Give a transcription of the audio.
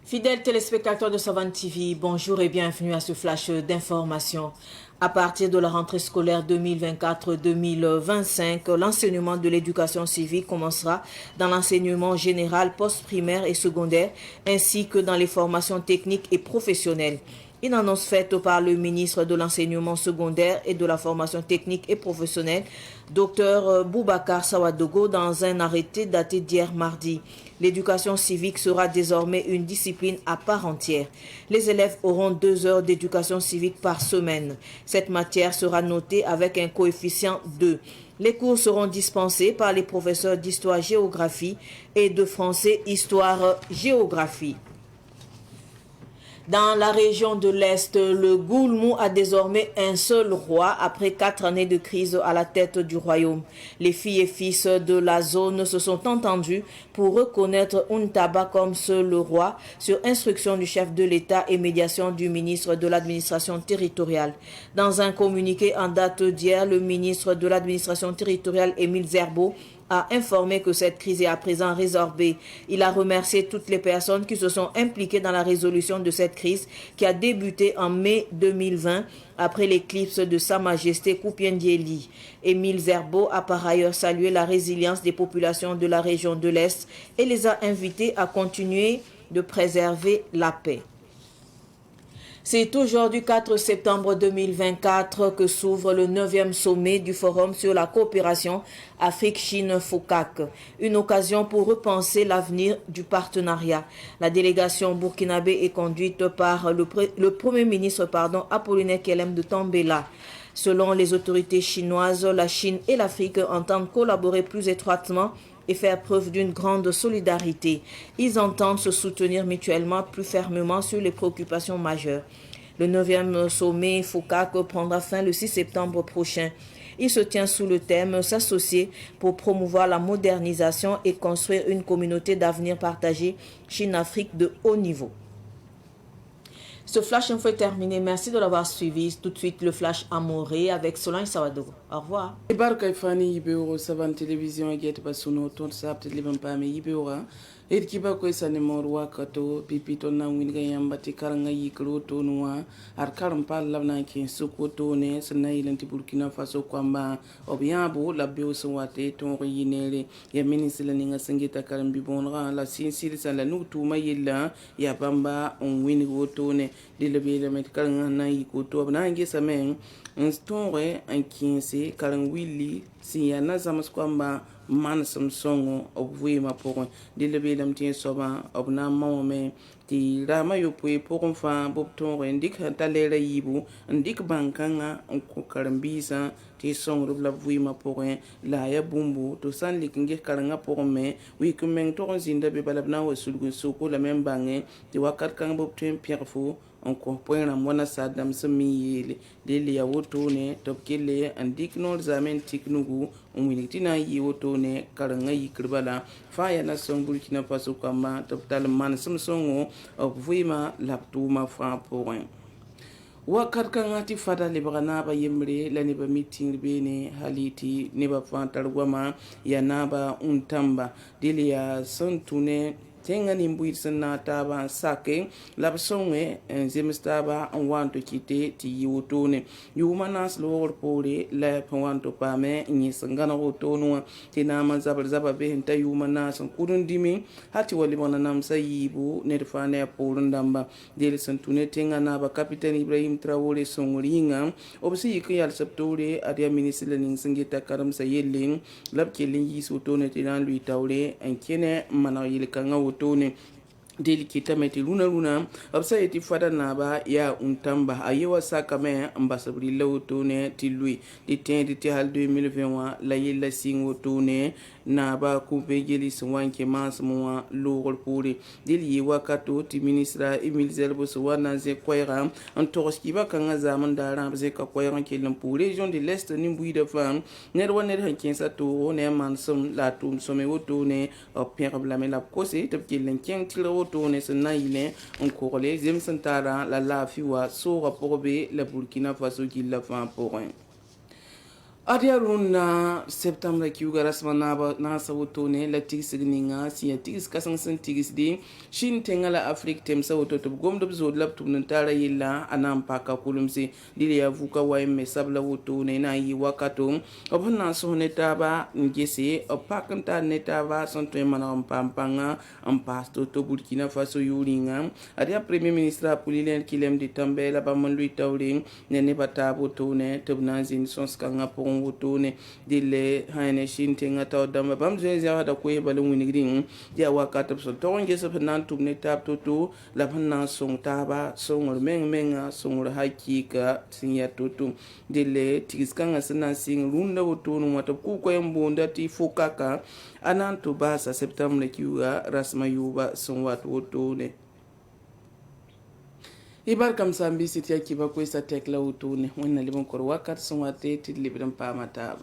Fidèles téléspectateurs de Savane TV, bonjour et bienvenue à ce flash d'information. À partir de la rentrée scolaire 2024-2025, l'enseignement de l'éducation civique commencera dans l'enseignement général, post-primaire et secondaire, ainsi que dans les formations techniques et professionnelles. Une annonce faite par le ministre de l'enseignement secondaire et de la formation technique et professionnelle, Dr Boubacar Sawadogo, dans un arrêté daté d'hier mardi. L'éducation civique sera désormais une discipline à part entière. Les élèves auront 2 heures d'éducation civique par semaine. Cette matière sera notée avec un coefficient 2. Les cours seront dispensés par les professeurs d'histoire-géographie et de français histoire-géographie. Dans la région de l'Est, le Goulmou a désormais un seul roi après 4 années de crise à la tête du royaume. Les filles et fils de la zone se sont entendus pour reconnaître Untaba comme seul roi sur instruction du chef de l'État et médiation du ministre de l'administration territoriale. Dans un communiqué en date d'hier, le ministre de l'administration territoriale Émile Zerbo a informé que cette crise est à présent résorbée. Il a remercié toutes les personnes qui se sont impliquées dans la résolution de cette crise qui a débuté en mai 2020 après l'éclipse de Sa Majesté Kupiendieli. Émile Zerbo a par ailleurs salué la résilience des populations de la région de l'Est et les a invités à continuer de préserver la paix. C'est aujourd'hui 4 septembre 2024 que s'ouvre le 9e sommet du Forum sur la coopération Afrique-Chine-FOCAC, une occasion pour repenser l'avenir du partenariat. La délégation burkinabé est conduite par le Premier ministre Apollinaire Kelem de Tambela. Selon les autorités chinoises, la Chine et l'Afrique entendent collaborer plus étroitement et faire preuve d'une grande solidarité. Ils entendent se soutenir mutuellement plus fermement sur les préoccupations majeures. Le 9e sommet FOCAC prendra fin le 6 septembre prochain. Il se tient sous le thème « S'associer pour promouvoir la modernisation et construire une communauté d'avenir partagée Chine-Afrique de haut niveau ». Ce flash info est terminé. Merci de l'avoir suivi. Tout de suite, le flash amouré avec Solange Sawadogo. Au revoir. Ibarka ifani yibeoro Savane télévision get basuno ton sap televem pame yibeora et kiba ko sane mor wakato pipito na winga yamba ti karanga yikro to noa ar karam pal labna ki sokoto ne sanai lenti Burkina Faso kwamba obiabo la bioso wate ton yinere ya ministre la ninga singita karam bibonra la sinsiri sa la nutu mayilla ya bamba on wini woto ne de le met karanga na yikoto abna ngesa men Nstore en 15 karang willi si ya na zamas kwamba man samsongo obwe ma pour de lebe lam tien soba obna mame ti rama yo pwe pour fa bob tore ndik talera yibu ndik bankanga ko karambisa ti song rubla bwe ma pour la ya bumbu to san likinge karanga pour me wi kumeng to zinda be balabna wasul soko la membange ti wakat kang bob tien pierre encore point la mona sadam semi le ya woto ne topkele andik no zaman tiknugu uminitina yi woto ne karanga yi kirbala fa na son Burkina Faso kama toptal man samsongo obvima laptuma fa point wakat kangati fada librana ba yemre la ne ba meeting bene haliti ne ba fantar gwama ya naba untamba delia sontune tenga ni mbuit sana taba sake labsonge zemstaba wanto kite ti yutune yumanas lor pore la wanto pame ni sangana wotono tina manzabal zaba be henta yumanas kudun dimi hati wali wana namsa yibu nerfane polundamba del santune tenga na ba capitaine Ibrahim Traoré songoringa obsi yikiyal septore adia ministre ning singita karam sayelin labkelin yisutone tina lui tawle enkene mana yilkanga tone delikita meti luna absa yeti fada naba ya untamba ayewa sakame ambasabri lawtone tilui di hal 2021 la yella singo tone naba coupe geli swanke masmo logol puri dili wakato ti ministra Emile Zerbo swana ze koyra antoski ba kanga zaman dara ze ka koyra kelam pour région de l'Est ni mbui de fam ner woner hankin sa to ne mansum la tum some wotone o pierre blame la kose te kelen ken tilo tone senaile on corole zem santara la fiwa so rapport be la Burkina Faso qui la fa pour Adiarun na September kiuga rasma na sawotone la tigis gninga si tigis kasang san tigis di shin tengala Afrique tem sawoto to gomdo bzo lap tum ntara yilla anam paka kulumsi dile ya vuka wa me sabla wotone na yi wakato obna so netaba ngese opakanta netaba sonto mana pampanga ampasto to Burkina Faso yuringa adia premier ministre Apulilen Kilem di Tambela ba mon lui tawling nene batabo tone tobna zin sonskanga pon wotone dile haine shintenga taw dama bam zeza da ko balun winigrin dia wakata so tonge so nan tumne tap to la panna song taba song menga song hakika sinya tutu dile tigiskanga sana sing runda wotonu mata ku ko yambonda ti fokaka anan to basa septembre kiwa rasma yuba song wat wotone ibar kam sambi siti yakiba ko sa tekla wotone wonna libon kor wakat song wate ti libran pamata